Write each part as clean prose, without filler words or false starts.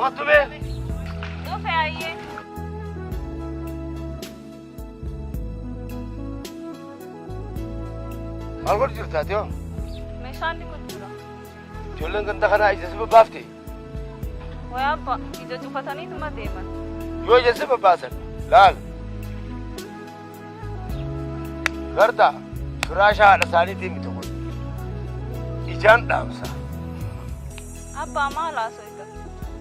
Kottu mee? Dhufe ayyee. Maal godhu jirtu ati hoo? Meeshaan ni gurgura. Ijoolleen ganda kanaa ija si babbaafte? Wayi abba ija cufataniituma deeman. Yoo ija si babbaasan laal. Garta firaasha haadha isaaniitii miti kun ijaan dhaamsa. Abbaa maal haasofta?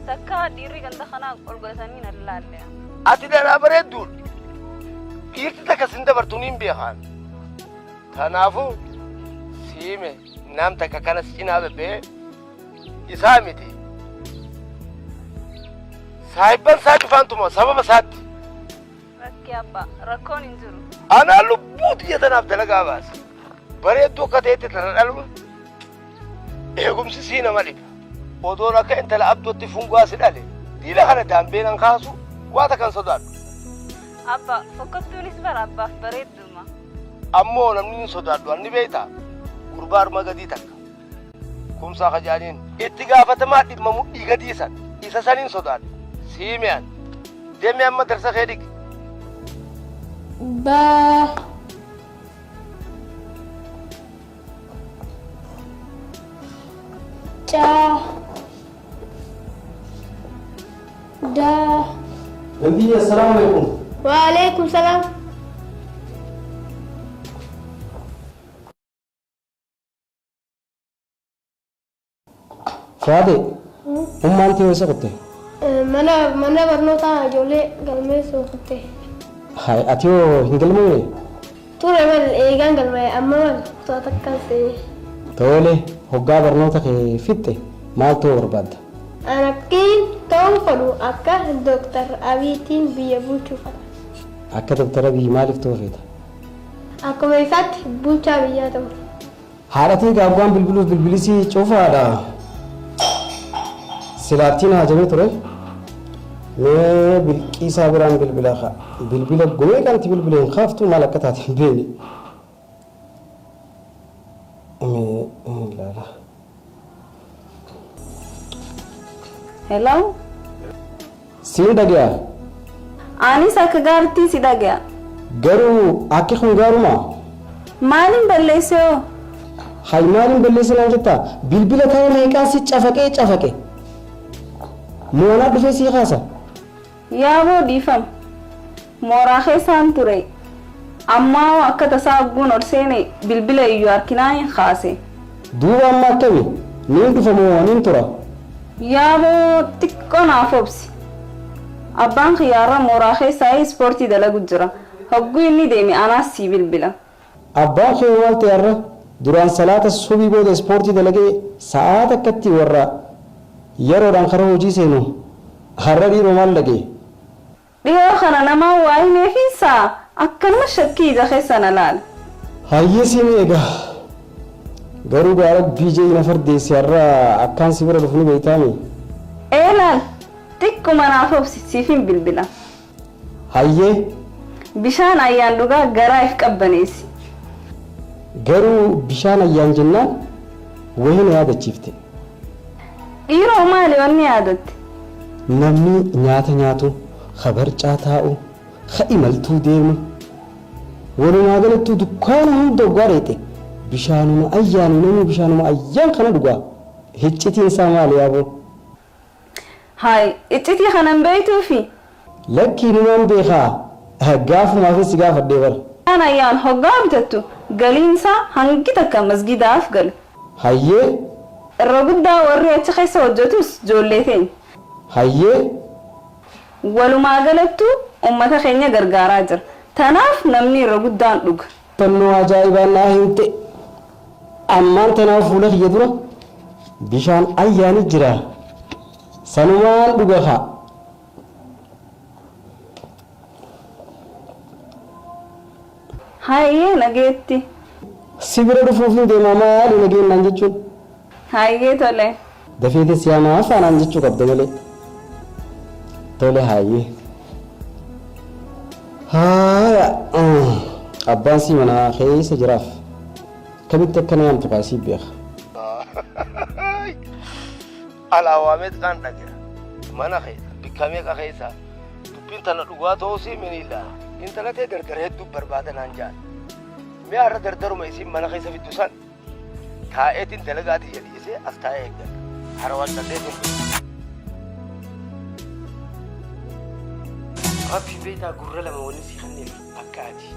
Takka dhiirri ganda kanaa ol godhatanii na laallee. Ati dhalaa bareedduudha. Dhiirti takka sin dabartuun hin beekan. Kanaafuu siime nam takka kanas cinaa bebbee isaa miti. Saahibban isaa cufaantuma sababa isaatti. Rakkee abbaa rakkoon hin jiru. Anaa lubbuu xiyya tanaaf dalagaa baase. Bareedduu akka ta'etti tana dhalma. Eegumsi sii nama dhiba. Odoon akka intala abdootti funguwaa si dhale. Diila kana daambeen an kaasu waata kan sodaadhu. Abbaa fokkottuunis bara abbaaf bareedduma. Ammoo namni hin sodaadhu anni beektaa gurbaa harma gadii takka. Kumsaa kajaaniin itti gaafatamaa dhimma mudhii gadiisan isa saniin sodaadhu. Siimiyaan deemee amma darsa kee dhigi. Ba. Ca. Da. Nabi, assalamualaikum. Waalaikumsalam. Fade, ummanti wasa kutte. Mana barnoota ijoollee galmeessuu kutte. Hai, atio hingalmee. Ture mal eegaan galmee amma mal to'ata akkasii. Tole, hoggaa barnoota kee fitte maal ta'uu barbaadda? Anakkiin ta'uu fedhu akka Dooktar Abiitiin biyya bulchuu fedha. Akka Dooktar Abiy maaliif ta'uu feeta? Akkuma isaatti bulchaa biyyaa ta'u. Haadhatii gaagwaan bilbiluuf bilbilisii cufaadha. Silaattiin haajamee ture. Mee bilqiisaa biraan bilbila kaa. Bilbila gumee kanatti bilbileen kaaftuu maal akka taate hin beekne. Laala. Hello? Siin dhagaya. Anis akka gaartii si dhagaya. Garuu akka kun gaaruma. Maaliin balleessee hoo? Hay maaliin balleessee naan jettaa? Bilbila ta'ee meeqaa si cafaqee. Moonaa dhufee sii kaasa. Yaaboo dhiifama. Mooraa keessaan ture. Ammaa akka tasaa guun ol seene bilbila iyyuu harkinaa hin kaase. Duuba amma akkami? Niin dhufa moo niin tura? Yaaboo xiqqoo naaf obsi. Abbaan xiyyaarra mooraa keessaa ispoortii dalagu jira. Hogguu inni deeme anaas sii bilbila. Abbaan kee maal ta'arra? Duraan salaata subii booda ispoortii dalagee sa'aata akkatti warra yeroodhaan karaa hojii seenu har'a dhiiroo maal dhagee? Dhiyoo kana namaa waa himeefiisaa akkanuma shakkii ija keessa na laala. Hayyee siin eegaa. Garuu gaara biijee na fardeesse har'a akkaan si bira dhufu ni beektaami. Laal xiqquma naaf obsi siifin bilbila. Hayyee. Bishaan ayyaan dhugaa garaa if qabbaneessi. Garuu bishaan ayyaan jennaan wayii na yaadachiifte. Dhiiroo maali wanni yaadatte? Namni nyaata nyaatu, habarcaa taa'u, ha imaltuu deemu. Walumaa galattuu dukkaana hunda dhugaa dheete. Bishaanuma ayyaanu namni bishaanuma ayyaan kana dhugaa. Iccitiin isaa maali yaaboo? Hayi, iccitii kanan beektuufi? Lakkii numaan beekaa. Gaafumaafis si gaafadhee bara. Bishaan ayyaan hoggaa bitattu galiinsaa hangi takka masgidaaf galu. Hayyee. Irra guddaa warri achi keessa hojjetus ijoollee teenya. Hayyee. Walumaa galattu uummata keenya gargaaraa jira. Tanaaf namni irra guddaan dhuga. Tannoo ajaa'ibaan naa himte. Ammaan tanaaf fuula kiyya dura bishaan ayyaani jira. Sanumaan dhuga haa. Hayyee nageetti. Si bira dhufuuf hin deemaa maali nageenyaan jechuun? Hayyee tole. Dafeete siyaamaa afaanaan jechuu qabda malee. Tole hayyee. Haaya. Abbaan si manaa keessa jiraaf. Kamitti akkana yaamtu kaasii beeka. Alaawaa meeqaan dhageera. mana keessa bikkamee qakeessa dubbiin tana dhugaa ta'uu sii minilla intala ta'e dardara hedduu barbaada naan jaan mee har'a dardaruma isiin mana keessa fiddu san taa'eetiin dalagaati jedhiisee as taa'ee eeggata har'a waan dandeetiin rabbi beektaa gurra lama wanni sii kanneef akka ati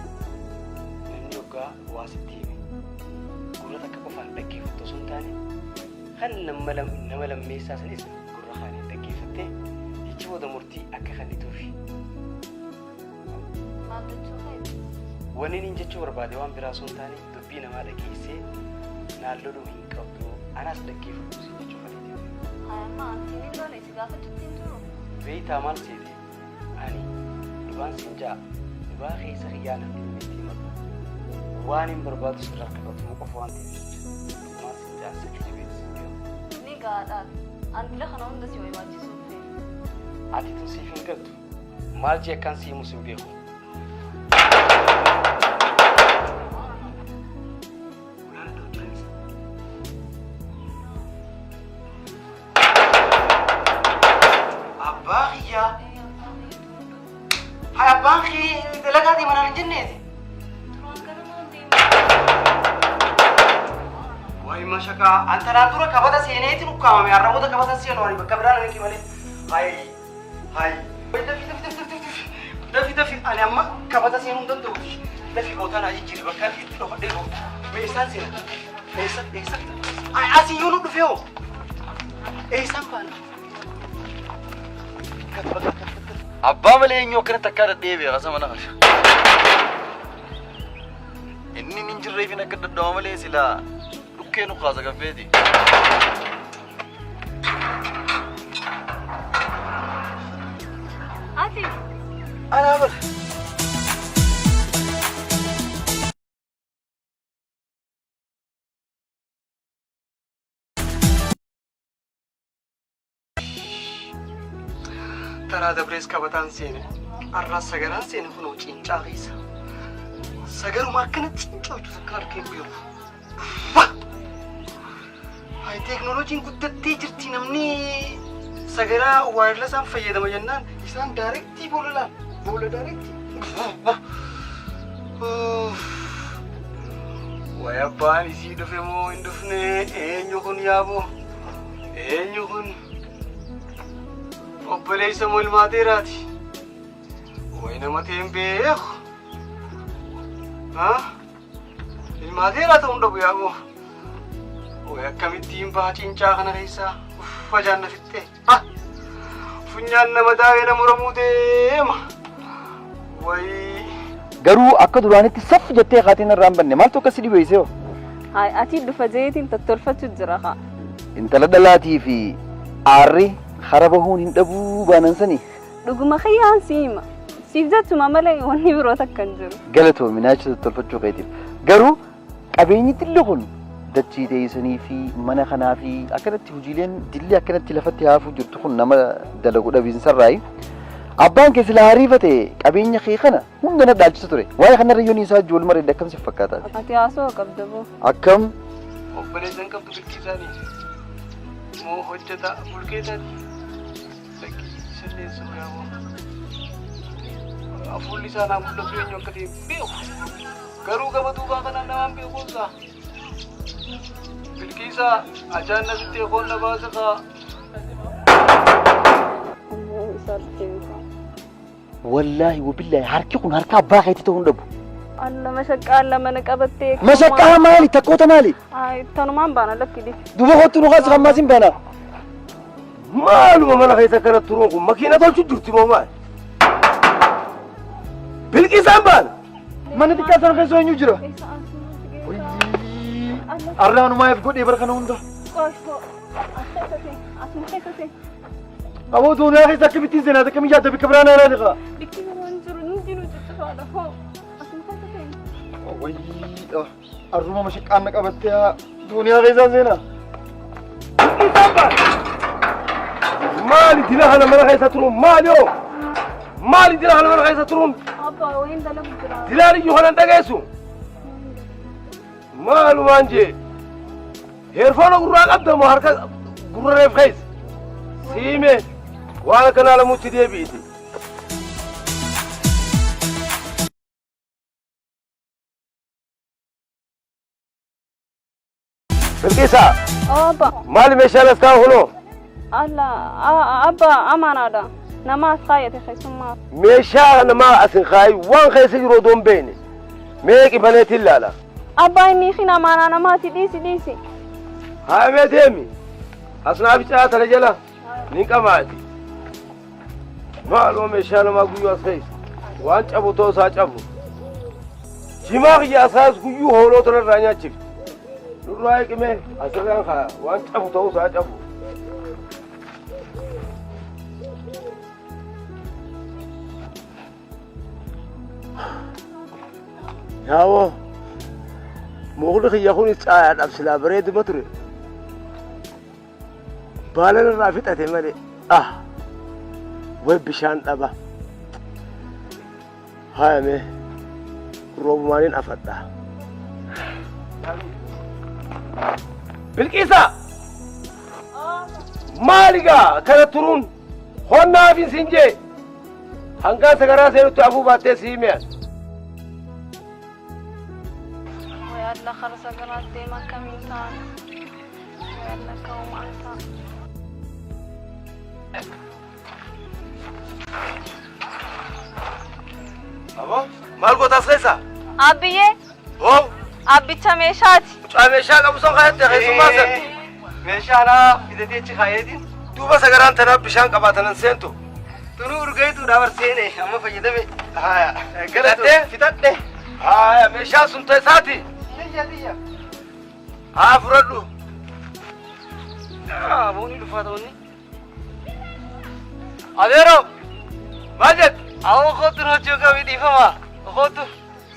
namni yoggaa waa sitti hime gurra takka qofaan dhaggeeffattu osoo hin taane kan nama lammeessaa sanis gurra kaanii dhaggeeffattee jechi booda murtii akka kennituufi. Wanni inni jechuu barbaade waan biraa osoo hin taane dubbii namaa dhageessee naan loluu hin qabdu anaas dhaggeeffatu si jechuu faleeti. Amma antiin hin loole si gaafachuutti hin turu. Beektaa maal seete ani dhubaan siin ja'a dhubaa keessa hiyyaa namni miti himadhu waan hin barbaadu sirraa qabatu qofa waan ta'eef dhugumaan siin ja'a sirrii beeksisa. Ni gaadhaan an bila kana hunda si barbaachisuuf ta'e. Ati tun siif hin galtu maal jee akkan siimus hin beeku. Hai abang ki dalaga di mana jenis? Turuan kana maan deema. Wai masyaka antara antura kabata sini itu nukama me arra muda kabata sini wani bakka birana ne kimale. Hai. Dafi ani amma kabata sini undan do. Dafi kota na jiri bakka itu do fadde do. Mesan sini. Mesan. Ai asi yunu do feo. Sampan. Abbaa malee eenyu akkana takkaa dadhee beeka sama na qarsha. Inni hin jirreefin akka dadhawa malee silaa dhukkee nu kaasa gaffeeti. Ati. Anaa bala. Tara dabrees kabataan seene arraas sagaraan seene kun cincaa keessa sagaruma akkana cincootu takka harkee guyyamu. Hai teeknooloojiin guddattee jirti namni sagaraa waayirlasaan fayyadama jennaan isaan daayirektii boola daayirektii. Wayi abbaan isii dhufe moo hin dhufne eenyu kun yaaboo eenyu kun. Obboleessa moo ilmaa teeraati? Wayi nama ta'een beeku. Ilmaa teeraa ta'uu dhabu yaaboo. Wayi akkamittiin baha cincaa kana keessaa fajaan na fixxee. Funyaan nama daawee na muramuu deema. Wayi. Garuu akka duraanitti saffi jettee kaatiin irraa hin banne maaltu akkasii dhibeessee hoo? Hai ati dhufa jeetiin tottolfachuu jira kaa. Intala dhalaatii fi aarri harabahuun hin dhabuu baanan sanii. Dhuguma kiyyaan siima. Siif jechuma malee wanni biroo takka hin jiru. Galatoomi naacha tottolfachuu keetiif. Garuu qabeenyi dilli kun dachii teessanii fi mana kanaa fi akkanatti hojiileen dilli akkanatti lafatti haafuu jirtu kun nama dalagu dhabiinsarraayi. Abbaan kee sila hariifate qabeenya kee kana hunda na dhaalchisa ture. Waa'ee kanarra yoon isaa ijoollee mareedha akkam si fakkaata? Ati haasoo qabda boo. Akkam? Obboleessan qabdu bilchiisaanii moo hojjeta bulkeetaati. Silleessuu yaaboo. Afulli isaa naa mul'atu eenyu akka ta'e beeku. Garuu gama duubaa kanaan namaan beekuunsa. Bilkiisaa ajaan nasitti eekoon na baasa kaa. Wallaahi wabillahi harki kun harka abbaa keetii ta'uu hin dhabu. Alla mashaqqaa lama na qabattee. Mashaqqaa maali? Takkoota maali? Ai tanumaan baana lakkidi. Duba kottu nu kaasa kammaas hin baana. Maaluma mana keessa kana turuun kun makiina tolchu jirti moo maali? Bilkiisaan baana. Mana xiqqaa sana keessa eenyu jira? Arraanumaaf godhee bara kana hunda. Aboo duuniyaa keessa akkamittiin seenaa akkamii yaadda bikka biraan aanaa dhiqaa? Bikki biraan jiru ni jiru ciccifaadha hoo. Asuma keessa seena. Wayyiidha. Arruma mashaqqaan na qabattee duuniyaa keessaa seenaa. Bilkiisaan baana. Maali dila kana mana keessa turuun maali hoo? Maali dila kana mana keessa turuun? Abbaa wayin dalagu jira. Dilaan iyyuu kana hin dhageessu. Maalumaan jee heerfoona gurraa qabda moo harka gurra reef keessa? Siime وانا كان على موت دي بيتي بالقيسة أبا مالي مشان اسكاو هنو الله أبا أمان هذا نما خاية خيسون ما مشا انا ما اسن خاي وان خيس يرودون بيني ميكي بنيتي لا أبا إني خنا ما أنا ما تديسي هاي ميتيمي أصنع بيتها ترجلا نيكا ماتي ما لو مشان ما قيو اسخيس وان چابو تو سا چابو جماغ يا اساس قيو هولو تر رانيا چيف نرايك مي اسران خا وان چابو تو سا چابو ياو مغلق يخوني تساعد أبسلا بريد مطر بالنا رافت أتمنى وين بشان أبا هاي مي رومانين أفتا بالكيسة مالكا كانت ترون هنا في سنجي هنگا سغرا سيرو تابو باتي سيميان ويلا خرس قرات ديما كمين كان ويلا كوم أنت أبا مالكو تاسخيسا أبيه هو أبي تمشاتي تمشا قبل سون خيط خيسو ماسا meeshaana fidateechi kaayeetiin دوبا سغران تنا بشان قباتنا سنتو tunuu urgeetu dhabar seene amma fayyadame هايا galatee fitadhe هايا مشا سنتي ساتي yayya ها فردو abuuni dhufaa ta'uni adeero ماجد awwa kootu hojii qabii dhiifama kootu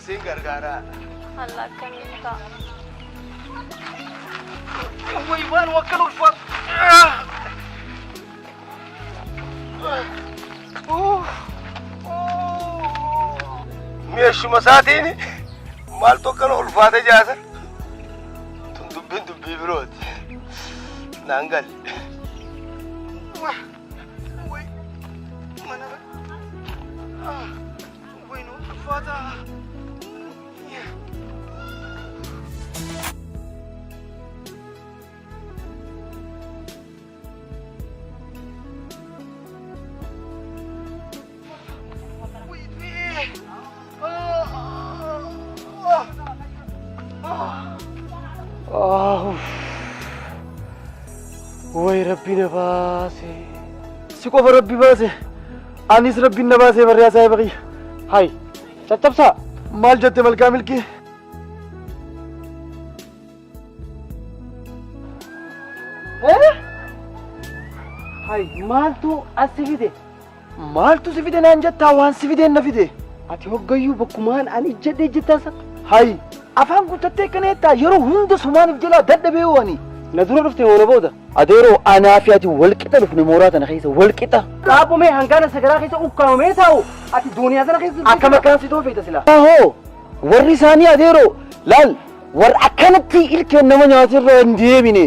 سين غرغارا الله كمين كان way waan wakkan ulfaat ميشو مساتيني مال توكن الفاتة جاسر تندبين دبي برود نانجل way mana way nu ulfaata وي ربي نباسي سيكوف ربي باسي أنيس ربي نباسي بريا ساي بقي هاي تتبسا مال جت مال كامل كي هاي مالتو أسفيدة مالتو سفيدة نانجتا وان سفيدة نفيدة أتي هوجيو بكمان أني جد جتاسا هاي أفهم كنت تكنيتا يرو هند سمان بجلا دد بيواني ندور رفتي وانا بودا أديرو أنا فياتي والكتا لفني مورات أنا خيسة والكتا Kaapo mee hangana sagaraa keessa ukkaamamee taa'u ati duuniyaa sana keessa Akka makkaan si toofeeta sila. Aho warri isaanii adeero laal war akkanatti ilkeen nama nyaatirra hin deemine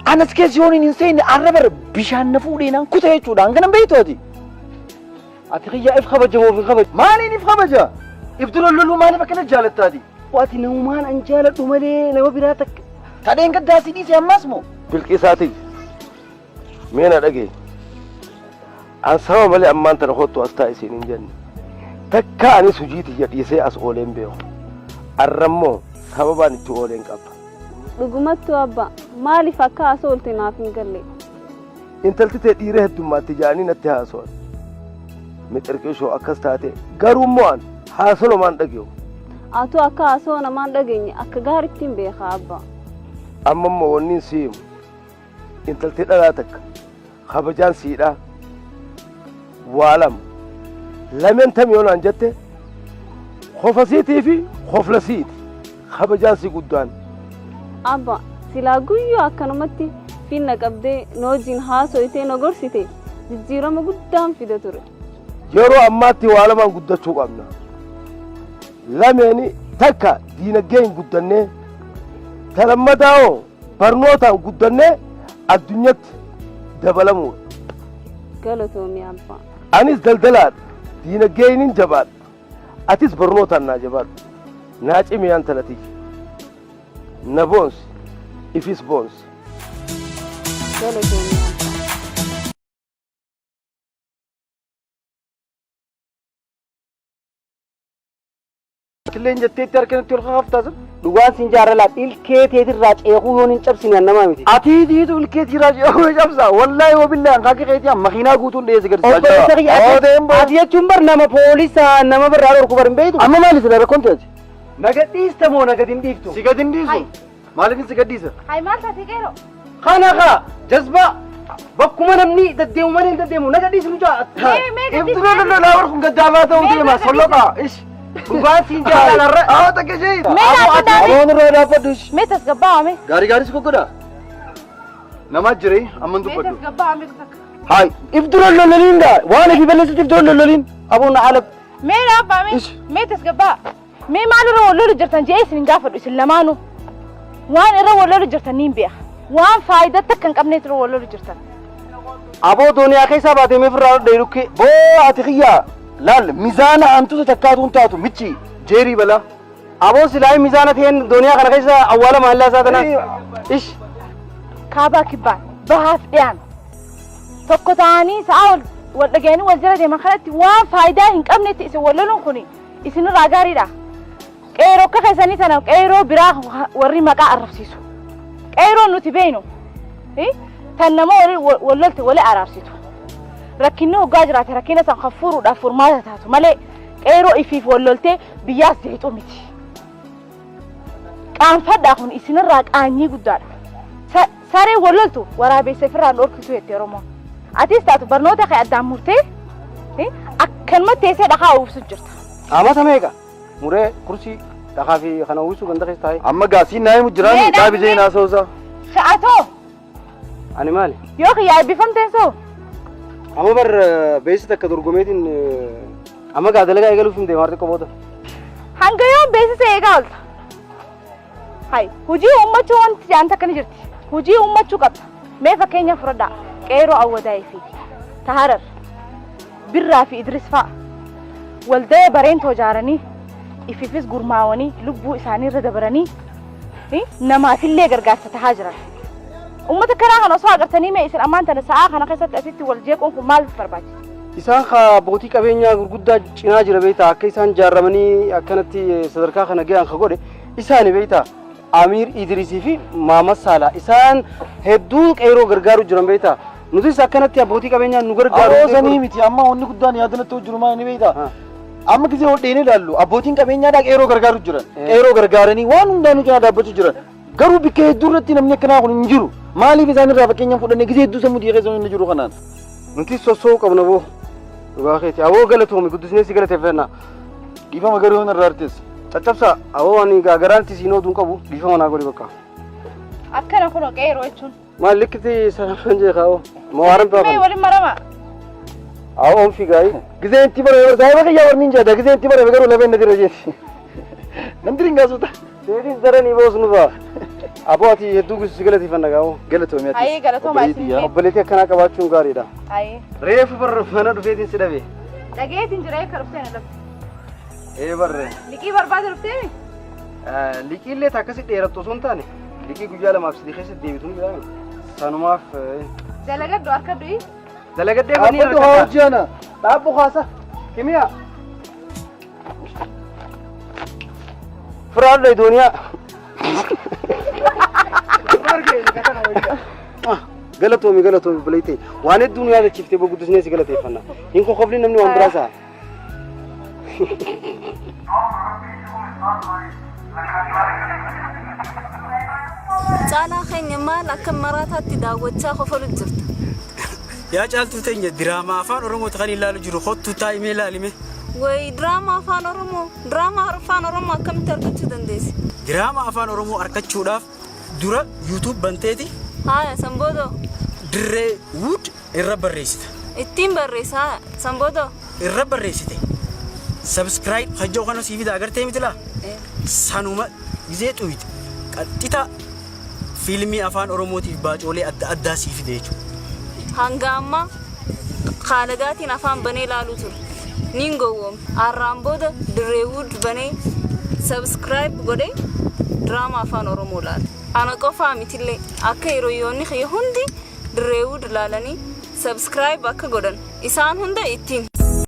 anas keessa yoon hin seenne arrabar bishaan na fuudheenaan kuta jechuudha hanganan beektooti. Ati xiyyaa if kabaja moo if kabaja maaliin if kabaja ibdula loluu maaliif akkana jaalattaati. Ati namumaan an jaaladhu malee nama biraa takka. Tadheen gaddaasii dhiisee ammas moo بالقيساتي مين أدقي أنا سوا ملي أمان ترخوتو أستايسين إن جن تكاني سجيتي يديسي أسئولين بيو الرمو سببا نتولين كاب dhugumattu abba maaliif akka haasa'ulti naaf hin galle intalti tee dhiira heddummaa tijaanii natti haasoon mixirqishoo akkas taate garummoo an haasolomaan dhage'u atu akka haasa'oo namaan dhageenye akka gaaritti hin beekaa abba amma immoo wanniin siimu intalti dhalaa takka kabajaan siidhaa waa lama lameen tamiyoonaan jette kofasiitii fi koflasiiti kabajaan si guddaan abba silaa guyyoo akkanumatti finna qabdee noojiin haasoyitee nogorsite jijjiirama guddaan fida ture yeroo ammaatti waa lamaan guddachuu qabna lameeni takka diinagdee hin guddannee talammadaa'oo barnootaan guddannee addunyatti dabalamuudha Galatoomii abbaa. Anis daldalaadha. Diinagdeen jabaadha. Atis barnootaan naa jabaadhu. Naa cimee aan talatii. Na boonsi. Ifis boonsi. Galatoomii abbaa. Killeen jetteetti harkanatti ol haftaasa. Dhugaan siin jaaralaat ilkee teetirraa ceekuu yoon hin cabsine namaa miti. Ati diitu ilkee tiirraa ceekuu cabsa. Wallaahi wabillahi hanqaa keetii makiinaa guutuun dhiyeessi garsiisa. Ati jechuun bar nama poolisaa nama birraa dhorku bar hin beektu. Amma maali sila rakkoon ta'e? Naga dhiista moo naga hin dhiiftu? Si gad hin dhiisu. Maaliif si gadhiisa? Hai maal taatee qeeroo? Kana kaa jazbaa bakkuma namni deddeemu malee hin deddeemu naga dhiisu nu jaa. Ibtu lololaa warqun gaddaafaa ta'uu deema solloqaa. Dhugaan siin jaalarra. Haa takka ishee. Aboon irraa dhaabbaddush. Meetas gabbaa'ame. Gaarii si kokkoda. Nama jiree amman dubbadhu. Meetas gabbaa'ame takka. Hai ibtu lololiin gaa waan ifi balleessuuf ibtu lololiin aboon na haala. Mee dhaabbaame. Meetas gabbaa. Mee maal irra wal lolu jirtan jee isin gaafadhu isin lamaanuu. Waan irra wal lolu jirtan niin beeka. Waan faayidaa takka hin qabneet irra wal lolu jirtan. Aboo dooniyaa keessaa baatee meefirraa dheerukkee boo ati xiyyaa. Laal mizaana antuutu takkaatuun taatu michi jeerii bala. Aboon silaayi mizaana ta'een dooniyaa kana keessa awwaala maallaa isaa tanaa. Ish. Kaabaa kibbaan bahaaf dhiyaan. Tokko ta'anii sa'a wal dhageenii wal jala deeman kanatti waan faayidaa hin qabnetti isin wal loluun kun isinirraa gaariidha. Qeeroo akka keessanii sana qeeroo biraa warri maqaa arrabsiisu. Qeeroo nuti beeynu. Tan nama wal lolte wali araarsitu. Rakkinni hoggaa jiraate rakkina san kan furuudhaaf furmaata taatu malee qeeroo ifiif wal loltee biyyaas jeexu miti. Qaanfadhaa kun isinirraa qaanyii guddaadha. Saree wal loltu waraabessa ofirraa dhorkisu jettee Oromoon. Atis taatu barnoota kee addaan murtee akkanumatti teessee dhakaa uwwisu jirta. Amata meeqa? Muree kursii dhakaa fi kana uwwisuu ganda keessa taa'e. Amma gaasiin naayimu jiraani dhaabi jee naasoosaa. Sha'atoo. Ani maali? Yoo kiyyaa eebbifamteen soo. Amma bar beeksisa akka dorgomeetiin amma gaa dalagaa eegaluuf hin deemaa xiqqoo booda. Hanga yoon beeksisa eegaa oolta. Hai hojii uummachuu wanti jaan takka ni jirti. Hojii uummachuu qabda. Mee fakkeenya fudhadhaa qeeroo awwadaa'ee fi taharar birraa fi idris fa'a walda'ee bareentoo ijaaranii ififis gurmaawanii lubbuu isaanii irra dabaranii namaafillee gargaarsa tahaa jiran. Ummata kanaa kan osoo agartanii mee isin ammaan tana sa'aa kana keessatti asitti wal jeequun kun maal barbaachisa? Isaan abbootii qabeenyaa gurguddaa cinaa jira beektaa akka isaan jaarramanii akkanatti sadarkaa kana gahan ka godhe isaani beektaa Amiir Idrisii fi Maamad Saalaa isaan hedduu qeeroo gargaaru jiran beektaa nutis akkanatti abbootii qabeenyaa nu gargaaru. Aroosanii miti amma wanni guddaan yaadanatti hojjiru maal ni beektaa? Amma gisee ol dheenee ilaallu abbootiin qabeenyaadhaa qeeroo gargaaru jiran qeeroo gargaaranii waan hundaanuu cinaa dhaabbachuu jiran garuu bikka hedduu irratti namni akkanaa kun hin jiru. Maaliif isaan irraa fakkeenyaan fudhannee gisee hedduu sammuu dhiyeessuu hin jiru kanaan? Nuti sossoo qabna boo. Dhugaa keeti awoo galatoomi guddisnee si galateeffannaa. Dhiifama garuu irraa artis. Caccabsaa awoo ani gaagaraanti siin oduun qabu dhiifama naa godhi bakka. Akkana kun qeeroo jechuun. Maal likkiti sanafan jee kaa'oo. Mawaaran ta'a. Mee waliin marama. Awoo on fiigaayi. Gisee itti bara saayiba kiyyaa warni hin jaada gisee itti bara garuu lafeen na dira jeeti. Namti ringaasuuta. Seetis daranii boos nu ba'a. Aboo ati hedduu si galateeffanna gaa'oo. Galatoomi ati. Ayee galatoomaa isin. Obboleettii akkanaa qabaachuun gaariidha. Ayee. Reefu barra mana dhufeetiin si dhabe. Dhageetiin jira eekka dhuftee na dhabde. Barre. Liqii barbaade dhufteemi? Liqiillee akkasi dheerattu osoo hin taane liqii guyyaa lamaaf sadii keessatti deebituun midhaan sanumaaf. Dalagaddu harkaddu. Dalagadee banii harkaddu. Haa hojjana. Dhaabbu haasa. Kimiyaa. Firaadha duuniyaa. Galatoomi obboleettii waan hedduun yaadachiiftee boguddisnee si galateeffanna. Hin kokkofliin namni waan biraa sa'a. Caalaa keenya maal akka maraataatti daawwachaa qofalu jirta. Yaa caaltuu teenya diraamaa afaan Oromooti kan ilaalu jiru hottuu taa'imee ilaalime. Wayi diraamaa afaan Oromoo akkamitti argachuu dandeessi? Diraamaa afaan Oromoo argachuudhaaf dura YouTube banteeti. Haaya sanboodoo. Dirree Wood irra barreessita. Ittiin barreessaa sanboodoo. Irra barreessite. Subscribe hajjoo kana sii fida agartee miti laa? Sanuma gisee xuyite. Qaxxita fiilmii afaan Oromootiif baacoolee adda addaa sii fide jechuudha. Hanga ammaa. خالقاتي نفهم بني لالو تر نينغووم أرامبودا دريود بني سبسكرايب قولي دراما فان أورمولال أنا قفا متلي أكيرو يوني خي هندي دريود لالني سبسكرايب أكا قولن إسان هندا إتين